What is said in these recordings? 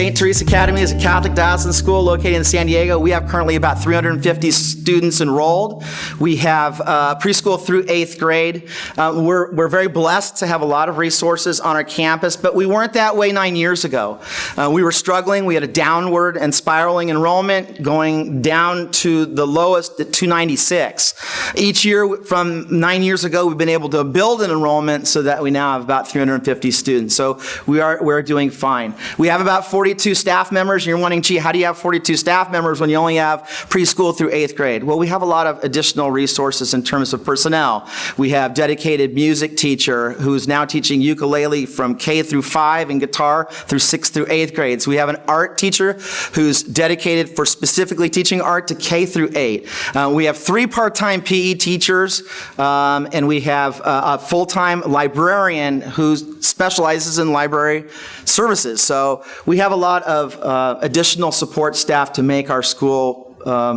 St. Therese Academy is a Catholic diocesan school located in San Diego. We have currently about 350 students enrolled. We have preschool through 8th grade. We're very blessed to have a lot of resources on our campus, but we weren't that way 9 years ago. We were struggling. We had a downward and spiraling enrollment going down to the lowest at 296. Each year from 9 years ago, we've been able to build an enrollment so that we now have about 350 students. So we're doing fine. We have about 42 staff members, and you're wondering, gee, how do you have 42 staff members when you only have preschool through 8th grade? Well, we have a lot of additional resources in terms of personnel. We have dedicated music teacher who's now teaching ukulele from K through 5 and guitar through 6th through 8th grades. We have an art teacher who's dedicated for specifically teaching art to K through 8. We have 3 part-time PE teachers, and we have a full-time librarian who specializes in library services. So we have a lot of additional support staff to make our school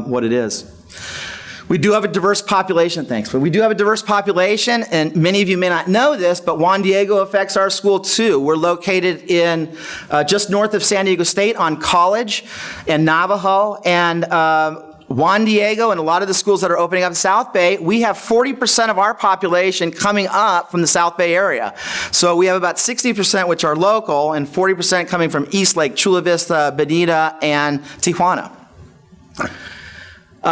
what it is. We do have a diverse population, but we do have a diverse population, and many of you may not know this, but Juan Diego affects our school too. We're located in just north of San Diego State on College and Navajo, and Juan Diego and a lot of the schools that are opening up in South Bay, we have 40% of our population coming up from the South Bay area. So we have about 60% which are local and 40% coming from East Lake, Chula Vista, Bonita, and Tijuana.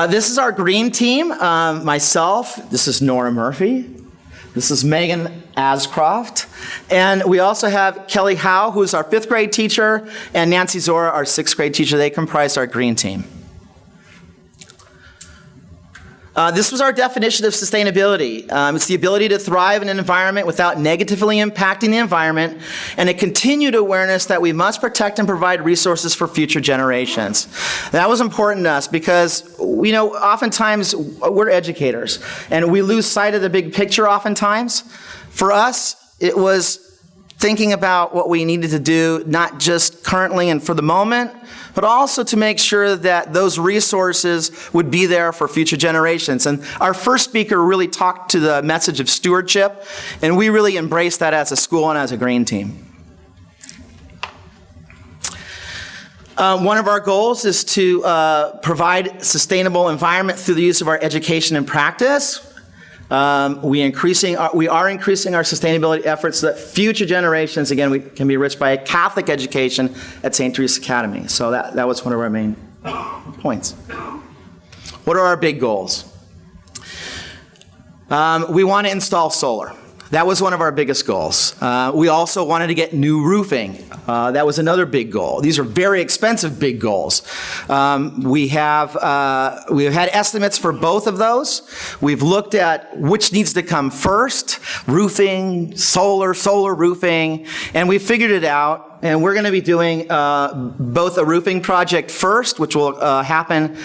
This is our green team. Myself, this is Nora Murphy. This is Megan Ascroft. And we also have Kelly Howe, who's our 5th grade teacher, and Nancy Zora, our 6th grade teacher. They comprise our green team. This was our definition of sustainability. It's the ability to thrive in an environment without negatively impacting the environment, and a continued awareness that we must protect and provide resources for future generations. That was important to us because, oftentimes we're educators, and we lose sight of the big picture oftentimes. For us, it was thinking about what we needed to do, not just currently and for the moment, but also to make sure that those resources would be there for future generations. And our first speaker really talked to the message of stewardship, and we really embraced that as a school and as a green team. One of our goals is to provide sustainable environment through the use of our education and practice. We are increasing our sustainability efforts so that future generations, again, can be enriched by a Catholic education at St. Therese Academy. So that was one of our main points. What are our big goals? We want to install solar. That was one of our biggest goals. We also wanted to get new roofing. That was another big goal. These are very expensive big goals. We have had estimates for both of those. We've looked at which needs to come first, roofing, solar roofing, and we figured it out. And we're going to be doing both a roofing project first, which will happen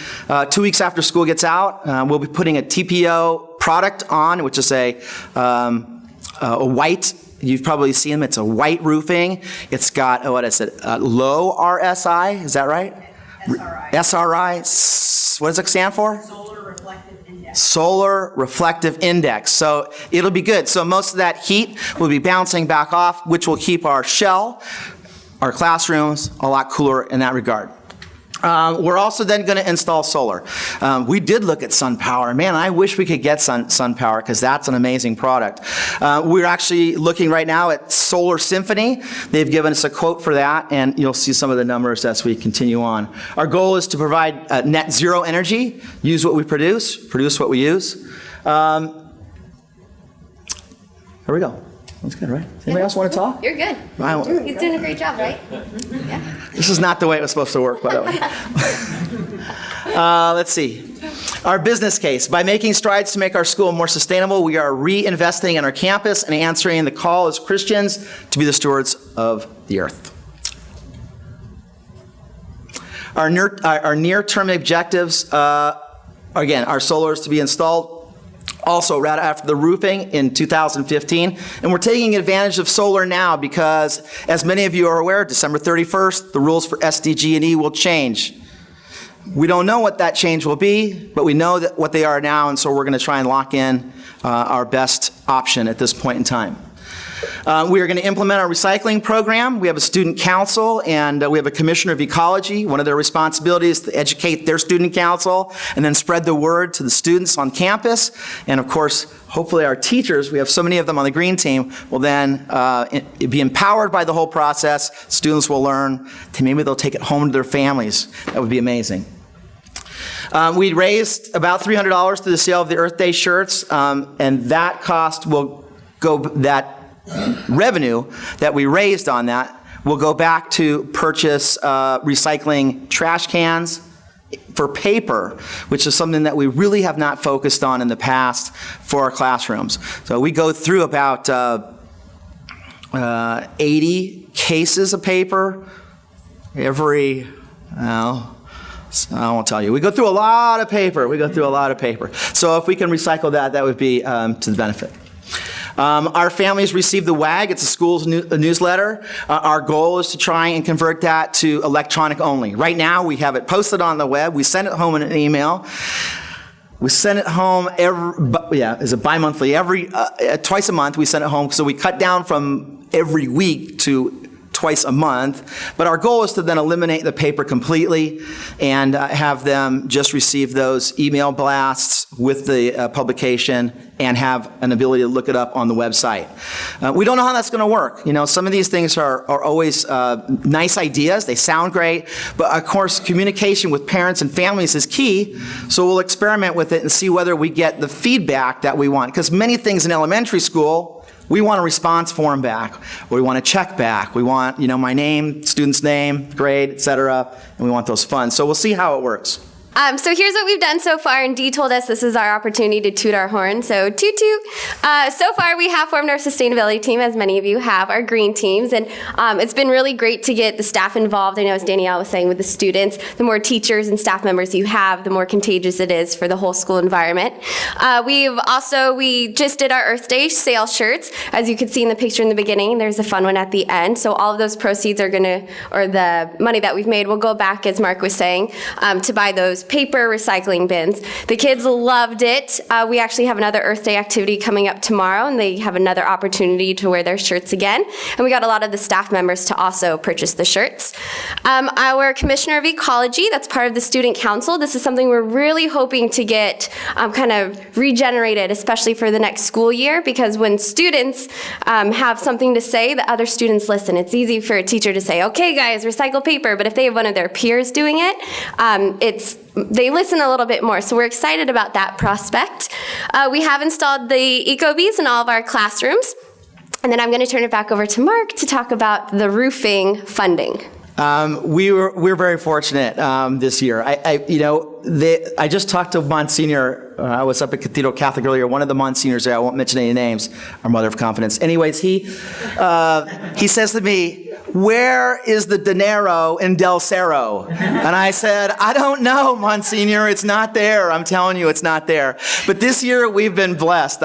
2 weeks after school gets out. We'll be putting a TPO product on, which is a white, you've probably seen them, it's a white roofing. It's got, low RSI, is that right? SRI. What does it stand for? Solar Reflective Index. Solar Reflective Index. So it'll be good. So most of that heat will be bouncing back off, which will keep our shell, our classrooms, a lot cooler in that regard. We're also then going to install solar. We did look at sun power. Man, I wish we could get sun power because that's an amazing product. We're actually looking right now at Solar Symphony. They've given us a quote for that, and you'll see some of the numbers as we continue on. Our goal is to provide net zero energy, use what we produce what we use. There we go. That's good, right? Anybody else want to talk? You're good. He's doing a great job, right? Yeah. This is not the way it was supposed to work, by the way. Let's see. Our business case. By making strides to make our school more sustainable, we are reinvesting in our campus and answering the call as Christians to be the stewards of the earth. Our near-term objectives, again, our solar is to be installed also right after the roofing in 2015. And we're taking advantage of solar now because, as many of you are aware, December 31st, the rules for SDG&E will change. We don't know what that change will be, but we know that what they are now, and so we're going to try and lock in our best option at this point in time. We are going to implement our recycling program. We have a student council, and we have a commissioner of ecology. One of their responsibilities is to educate their student council and then spread the word to the students on campus. And of course, hopefully our teachers, we have so many of them on the green team, will then be empowered by the whole process. Students will learn. Maybe they'll take it home to their families. That would be amazing. We raised about $300 through the sale of the Earth Day shirts, and that cost will go, that revenue that we raised on that will go back to purchase recycling trash cans for paper, which is something that we really have not focused on in the past for our classrooms. So we go through about 80 cases of paper every, I won't tell you. We go through a lot of paper. So if we can recycle that, that would be to the benefit. Our families receive the WAG. It's a school's newsletter. Our goal is to try and convert that to electronic only. Right now, we have it posted on the web. We send it home in an email. We send it home is it bi-monthly? Twice a month we send it home. So we cut down from every week to twice a month, but our goal is to then eliminate the paper completely and have them just receive those email blasts with the publication and have an ability to look it up on the website. We don't know how that's going to work. You know, some of these things are always nice ideas. They sound great, but of course communication with parents and families is key, so we'll experiment with it and see whether we get the feedback that we want, because many things in elementary school, we want a response form back, or we want a check back. We want, my name, student's name, grade, etc., and we want those funds. So we'll see how it works. So here's what we've done so far, and Dee told us this is our opportunity to toot our horn, so toot toot. So far we have formed our sustainability team, as many of you have, our green teams, and it's been really great to get the staff involved. I know, as Danielle was saying, with the students, the more teachers and staff members you have, the more contagious it is for the whole school environment. We just did our Earth Day sale shirts. As you could see in the picture in the beginning, there's a fun one at the end, so all of those proceeds are the money that we've made will go back, as Mark was saying, to buy those paper recycling bins. The kids loved it. We actually have another Earth Day activity coming up tomorrow, and they have another opportunity to wear their shirts again. And we got a lot of the staff members to also purchase the shirts. Our Commissioner of Ecology, that's part of the Student Council. This is something we're really hoping to get kind of regenerated, especially for the next school year, because when students have something to say, the other students listen. It's easy for a teacher to say, okay guys, recycle paper, but if they have one of their peers doing it, they listen a little bit more, so we're excited about that prospect. We have installed the EcoBees in all of our classrooms, and then I'm going to turn it back over to Mark to talk about the roofing funding. We're very fortunate this year. I just talked to Monsignor. I was up at Cathedral Catholic earlier. One of the Monsignors there, I won't mention any names, our mother of confidence. Anyways, he says to me, "Where is the dinero in Del Cerro?" And I said, "I don't know, Monsignor. It's not there. I'm telling you, it's not there." But this year, we've been blessed.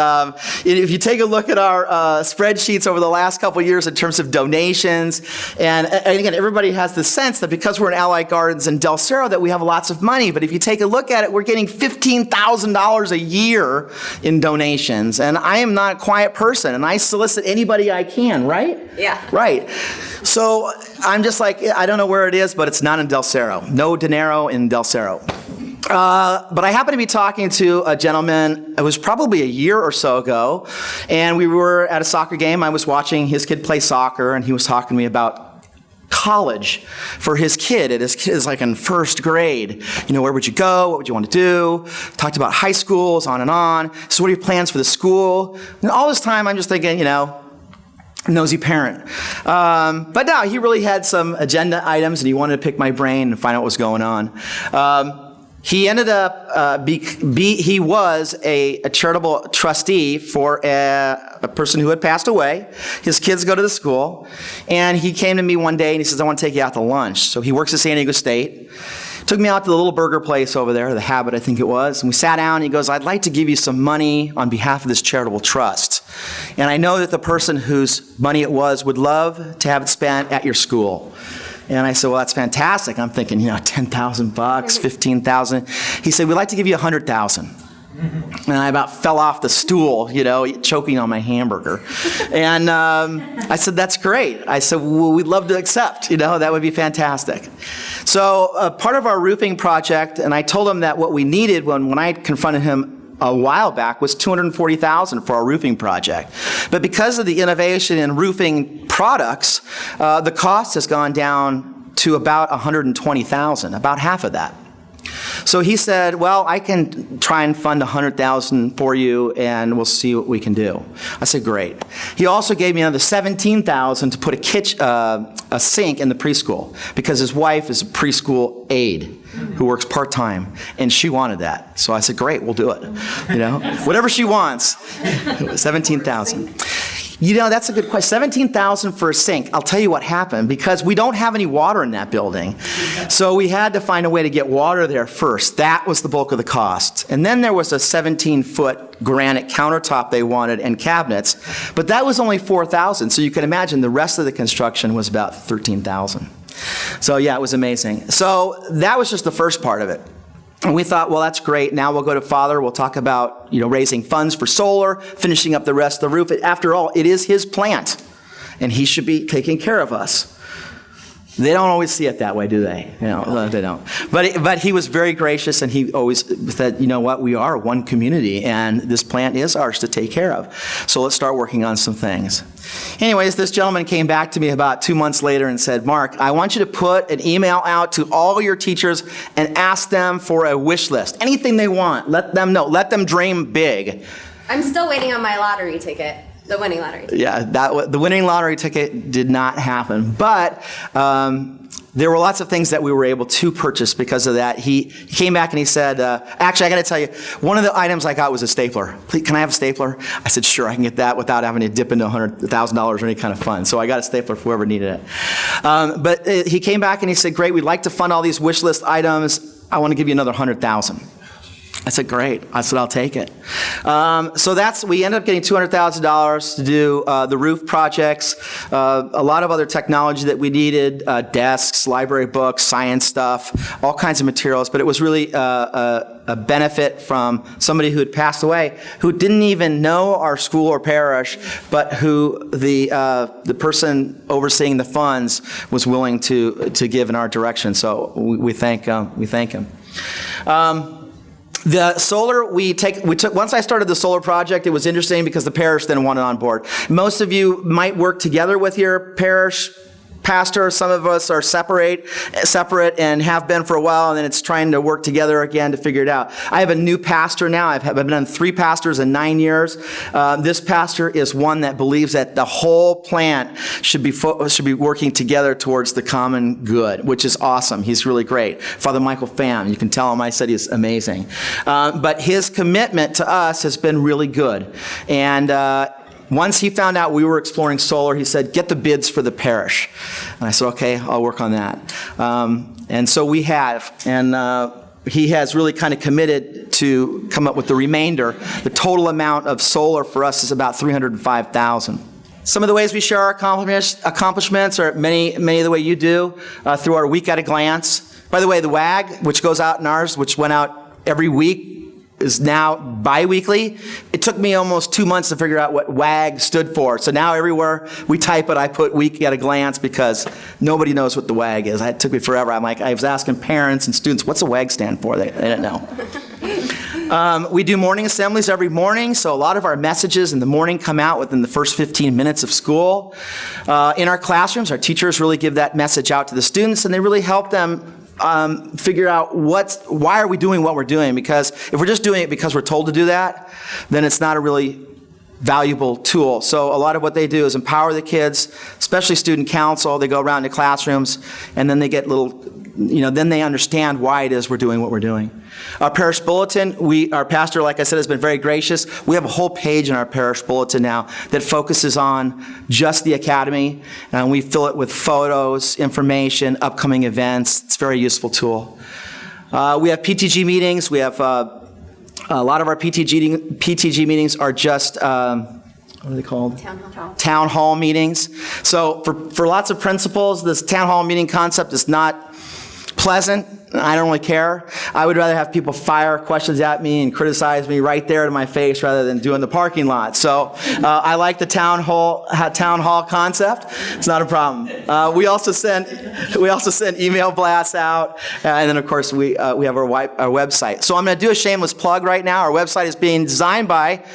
If you take a look at our spreadsheets over the last couple of years in terms of donations, and again, everybody has the sense that because we're in Allied Gardens and Del Cerro that we have lots of money. But if you take a look at it, we're getting $15,000 a year in donations. And I am not a quiet person, and I solicit anybody I can, right? Yeah. Right. So I'm just like, I don't know where it is, but it's not in Del Cerro. No dinero in Del Cerro. But I happened to be talking to a gentleman, it was probably a year or so ago, and we were at a soccer game. I was watching his kid play soccer, and he was talking to me about college for his kid. His kid is like in first grade. Where would you go? What would you want to do? Talked about high schools, on and on. So what are your plans for the school? And all this time, I'm just thinking, nosy parent. But no, he really had some agenda items, and he wanted to pick my brain and find out what was going on. He ended up, he was a charitable trustee for a person who had passed away. His kids go to the school, and he came to me one day and he says, "I want to take you out to lunch." So he works at San Diego State. Took me out to the little burger place over there, The Habit, I think it was, and we sat down, and he goes, "I'd like to give you some money on behalf of this charitable trust. And I know that the person whose money it was would love to have it spent at your school." And I said, "Well, that's fantastic." I'm thinking, $10,000, $15,000. He said, "We'd like to give you $100,000. And I about fell off the stool, choking on my hamburger. And I said, that's great. I said, well, we'd love to accept, that would be fantastic. So part of our roofing project, and I told him that what we needed when I confronted him a while back was $240,000 for our roofing project. But because of the innovation in roofing products, the cost has gone down to about $120,000, about half of that. So he said, well, I can try and fund $100,000 for you, and we'll see what we can do. I said, great. He also gave me another $17,000 to put a sink in the preschool, because his wife is a preschool aide who works part-time, and she wanted that. So I said, great, we'll do it. Whatever she wants. $17,000. That's a good question. $17,000 for a sink. I'll tell you what happened, because we don't have any water in that building. So we had to find a way to get water there first. That was the bulk of the cost. And then there was a 17-foot granite countertop they wanted and cabinets, but that was only $4,000. So you can imagine the rest of the construction was about $13,000. So yeah, it was amazing. So that was just the first part of it. And we thought, well, that's great. Now we'll go to Father. We'll talk about, raising funds for solar, finishing up the rest of the roof. After all, it is his plant, and he should be taking care of us. They don't always see it that way, do they? They don't. But he was very gracious, and he always said, you know what, we are one community, and this plant is ours to take care of. So let's start working on some things. Anyways, this gentleman came back to me about 2 months later and said, Mark, I want you to put an email out to all your teachers and ask them for a wish list. Anything they want, let them know. Let them dream big. I'm still waiting on my lottery ticket. The winning lottery ticket. Yeah, the winning lottery ticket did not happen. But there were lots of things that we were able to purchase because of that. He came back and he said, actually, I got to tell you, one of the items I got was a stapler. Please, can I have a stapler? I said, sure, I can get that without having to dip into $100,000 or any kind of fund. So I got a stapler for whoever needed it. But he came back and he said, great, we'd like to fund all these wish list items. I want to give you another $100,000. I said, great. I said, I'll take it. So we ended up getting $200,000 to do the roof projects, a lot of other technology that we needed, desks, library books, science stuff, all kinds of materials. But it was really a benefit from somebody who had passed away, who didn't even know our school or parish, but who the person overseeing the funds was willing to give in our direction. So we thank him. The solar we took once I started the solar project, it was interesting because the parish then wanted on board. Most of you might work together with your parish pastor. Some of us are separate and have been for a while, and then it's trying to work together again to figure it out. I have a new pastor now. I've been on 3 pastors in 9 years. This pastor is one that believes that the whole plant should be working together towards the common good, which is awesome. He's really great. Father Michael Pham, you can tell him I said he's amazing. But his commitment to us has been really good. And once he found out we were exploring solar, he said, get the bids for the parish. And I said, okay, I'll work on that. And so we have. And he has really kind of committed to come up with the remainder. The total amount of solar for us is about $305,000. Some of the ways we share our accomplishments are many of the way you do, through our week at a glance. By the way, the WAG, which goes out in ours, which went out every week, is now bi-weekly. It took me almost 2 months to figure out what WAG stood for. So now everywhere we type it, I put week at a glance because nobody knows what the WAG is. It took me forever. I was asking parents and students, what's a WAG stand for? They didn't know. We do morning assemblies every morning, so a lot of our messages in the morning come out within the first 15 minutes of school. In our classrooms, our teachers really give that message out to the students, and they really help them figure out why are we doing what we're doing, because if we're just doing it because we're told to do that, then it's not a really valuable tool. So a lot of what they do is empower the kids, especially student council. They go around to classrooms, and then they get then they understand why it is we're doing what we're doing. Our parish bulletin, our pastor, like I said, has been very gracious. We have a whole page in our parish bulletin now that focuses on just the academy, and we fill it with photos, information, upcoming events. It's a very useful tool. We have PTG meetings. We have a lot of our PTG meetings are just what are they called? Town hall meetings. So for lots of principals, this town hall meeting concept is not pleasant. I don't really care. I would rather have people fire questions at me and criticize me right there to my face rather than doing the parking lot. So I like the town hall concept. It's not a problem. We also send email blasts out, and then of course we have our website. So I'm going to do a shameless plug right now. Our website is being designed by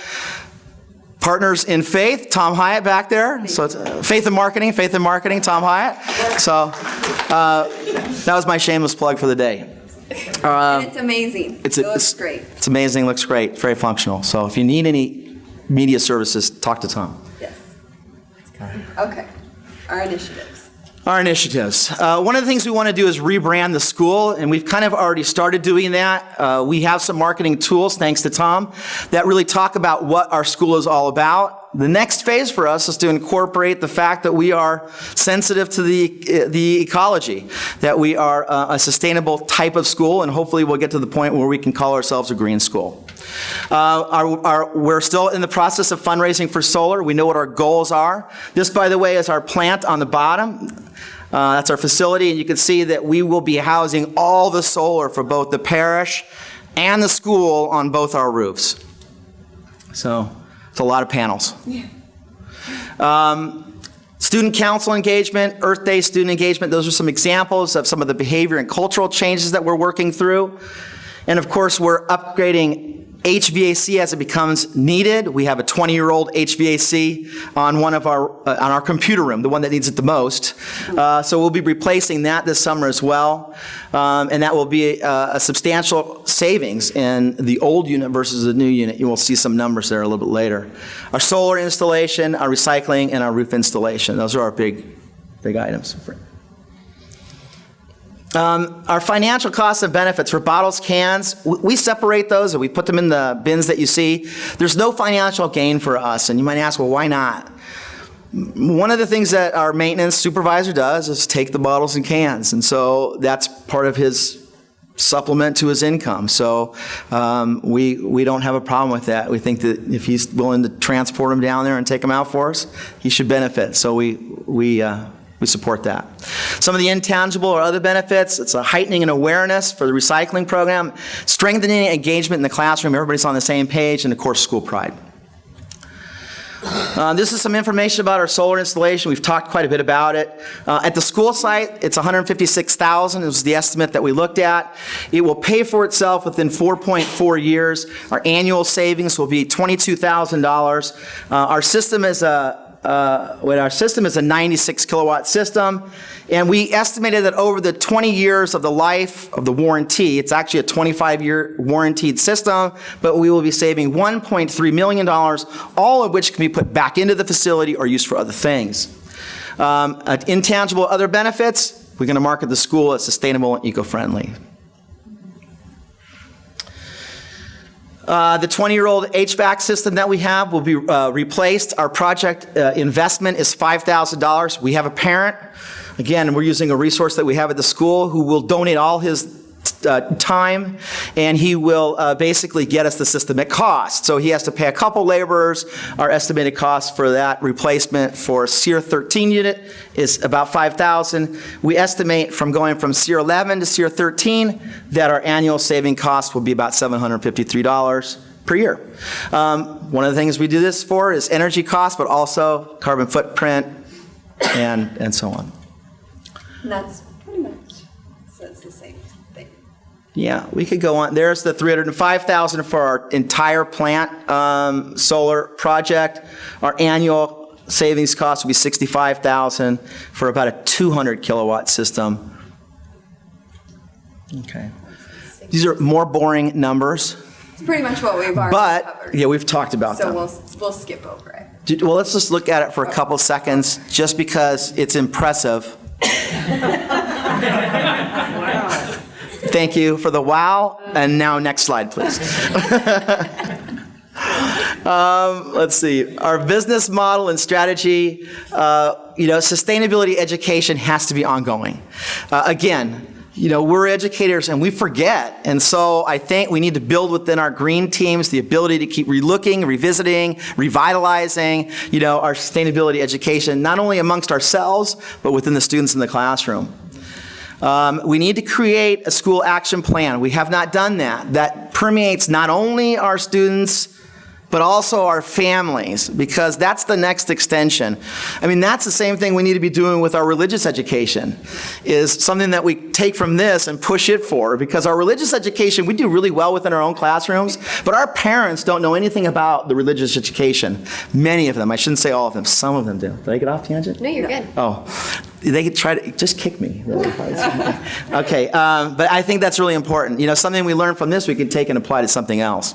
Partners in Faith, Tom Hyatt back there. So it's Faith in Marketing, Tom Hyatt. So that was my shameless plug for the day. And it's amazing. It looks great. It's amazing, looks great, very functional. So if you need any media services, talk to Tom. Yes. Okay. Our initiatives. Our initiatives. One of the things we want to do is rebrand the school, and we've kind of already started doing that. We have some marketing tools, thanks to Tom, that really talk about what our school is all about. The next phase for us is to incorporate the fact that we are sensitive to the ecology, that we are a sustainable type of school, and hopefully we'll get to the point where we can call ourselves a green school. We're still in the process of fundraising for solar. We know what our goals are. This, by the way, is our plant on the bottom. That's our facility, and you can see that we will be housing all the solar for both the parish and the school on both our roofs. So it's a lot of panels. Yeah. Student council engagement, Earth Day student engagement, those are some examples of some of the behavior and cultural changes that we're working through. And of course, we're upgrading HVAC as it becomes needed. We have a 20-year-old HVAC on on our computer room, the one that needs it the most. So we'll be replacing that this summer as well. And that will be a substantial savings in the old unit versus the new unit. You will see some numbers there a little bit later. Our solar installation, our recycling, and our roof installation. Those are our big items. Our financial costs and benefits for bottles, cans, we separate those and we put them in the bins that you see. There's no financial gain for us, and you might ask, well, why not? One of the things that our maintenance supervisor does is take the bottles and cans, and so that's part of his supplement to his income. So we don't have a problem with that. We think that if he's willing to transport them down there and take them out for us, he should benefit. So we support that. Some of the intangible or other benefits, it's a heightening and awareness for the recycling program, strengthening engagement in the classroom, everybody's on the same page, and of course, school pride. This is some information about our solar installation. We've talked quite a bit about it. At the school site, it's $156,000. It was the estimate that we looked at. It will pay for itself within 4.4 years. Our annual savings will be $22,000. Our system is a 96 kilowatt system, and we estimated that over the 20 years of the life of the warranty, it's actually a 25-year warranted system, but we will be saving $1.3 million, all of which can be put back into the facility or used for other things. Intangible other benefits, we're going to market the school as sustainable and eco-friendly. The 20-year-old HVAC system that we have will be replaced. Our project investment is $5,000. We have a parent. Again, we're using a resource that we have at the school who will donate all his time, and he will basically get us the system at cost. So he has to pay a couple laborers. Our estimated cost for that replacement for SEER 13 unit is about $5,000. We estimate from going from SEER 11 to SEER 13 that our annual saving cost will be about $753 per year. One of the things we do this for is energy costs, but also carbon footprint and so on. And that's pretty much, so it's the same thing. Yeah, we could go on. There's the $305,000 for our entire plant solar project. Our annual savings cost will be $65,000 for about a 200 kilowatt system. Okay. These are more boring numbers. It's pretty much what we've already covered. Yeah, we've talked about them. So we'll skip over it. Well, let's just look at it for a couple seconds, just because it's impressive. Thank you for the wow. And now next slide, please. Let's see. Our business model and strategy, sustainability education has to be ongoing. Again, we're educators and we forget. And so I think we need to build within our green teams the ability to keep relooking, revisiting, revitalizing, our sustainability education, not only amongst ourselves, but within the students in the classroom. We need to create a school action plan. We have not done that. That permeates not only our students, but also our families, because that's the next extension. I mean, that's the same thing we need to be doing with our religious education, is something that we take from this and push it forward, because our religious education, we do really well within our own classrooms, but our parents don't know anything about the religious education. Many of them, I shouldn't say all of them, some of them do. Did I get off tangent? No, you're good. Oh, they could try to, just kick me. Really. Okay, but I think that's really important. You know, something we learn from this, we can take and apply to something else.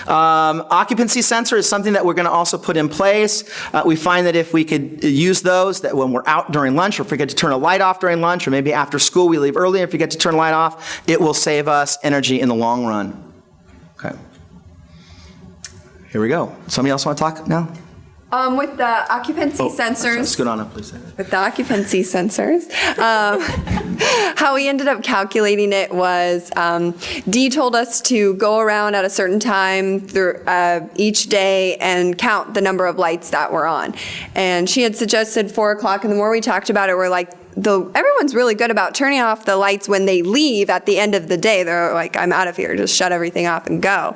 Occupancy sensor is something that we're going to also put in place. We find that if we could use those, that when we're out during lunch, or if we get to turn a light off during lunch, or maybe after school we leave early, if we get to turn a light off, it will save us energy in the long run. Okay. Here we go. Somebody else want to talk now? With the occupancy sensors. Let's go on up, please. With the occupancy sensors, how we ended up calculating it was Dee told us to go around at a certain time through each day and count the number of lights that were on. And she had suggested 4 o'clock, and the more we talked about it, we're like, everyone's really good about turning off the lights when they leave at the end of the day. They're like, I'm out of here, just shut everything off and go.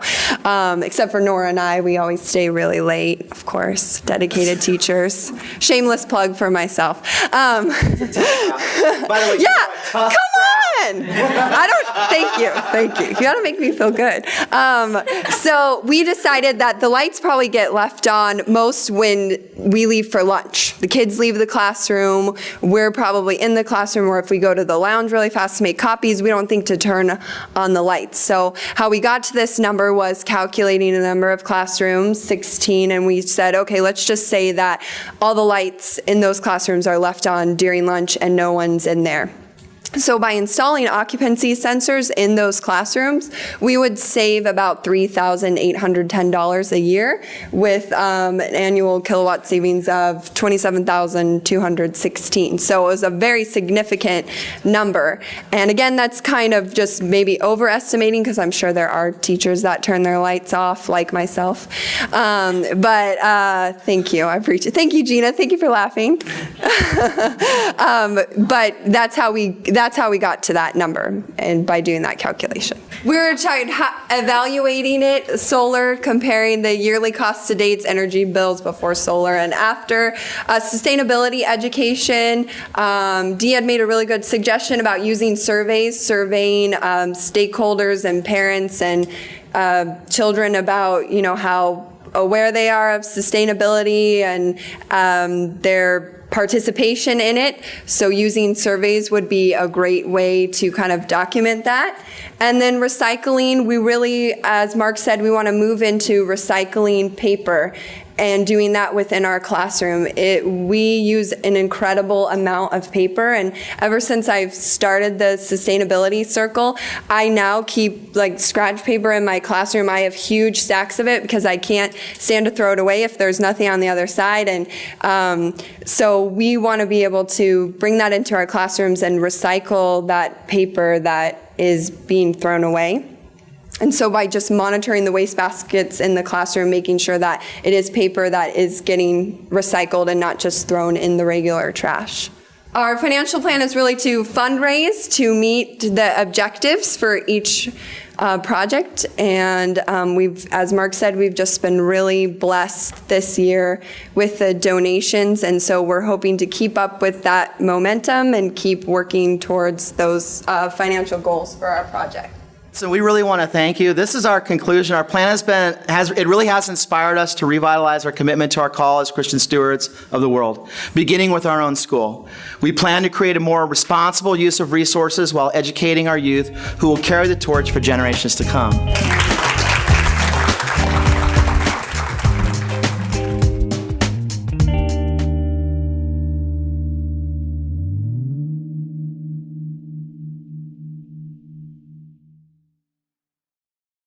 Except for Nora and I, we always stay really late, of course, dedicated teachers. Shameless plug for myself. By the way, Yeah, come on! Thank you. You gotta make me feel good. So we decided that the lights probably get left on most when we leave for lunch. The kids leave the classroom, we're probably in the classroom, or if we go to the lounge really fast to make copies, we don't think to turn on the lights. So how we got to this number was calculating the number of classrooms, 16, and we said, okay, let's just say that all the lights in those classrooms are left on during lunch and no one's in there. So by installing occupancy sensors in those classrooms, we would save about $3,810 a year with an annual kilowatt savings of 27,216. So it was a very significant number. And again, that's kind of just maybe overestimating, because I'm sure there are teachers that turn their lights off, like myself. But thank you, I appreciate it. Thank you, Gina. Thank you for laughing. But that's how we got to that number, and by doing that calculation. We were evaluating it, solar, comparing the yearly cost to dates, energy bills before solar and after. Sustainability education, Dee had made a really good suggestion about using surveys, surveying stakeholders and parents and children about, how aware they are of sustainability and their participation in it. So using surveys would be a great way to kind of document that. And then recycling, we really, as Mark said, we want to move into recycling paper and doing that within our classroom. We use an incredible amount of paper, and ever since I've started the sustainability circle, I now keep scratch paper in my classroom. I have huge stacks of it because I can't stand to throw it away if there's nothing on the other side. And so we want to be able to bring that into our classrooms and recycle that paper that is being thrown away. And so by just monitoring the waste baskets in the classroom, making sure that it is paper that is getting recycled and not just thrown in the regular trash. Our financial plan is really to fundraise to meet the objectives for each project. And as Mark said, we've just been really blessed this year with the donations. And so we're hoping to keep up with that momentum and keep working towards those financial goals for our project. So we really want to thank you. This is our conclusion. Our plan it really has inspired us to revitalize our commitment to our call as Christian stewards of the world, beginning with our own school. We plan to create a more responsible use of resources while educating our youth who will carry the torch for generations to come.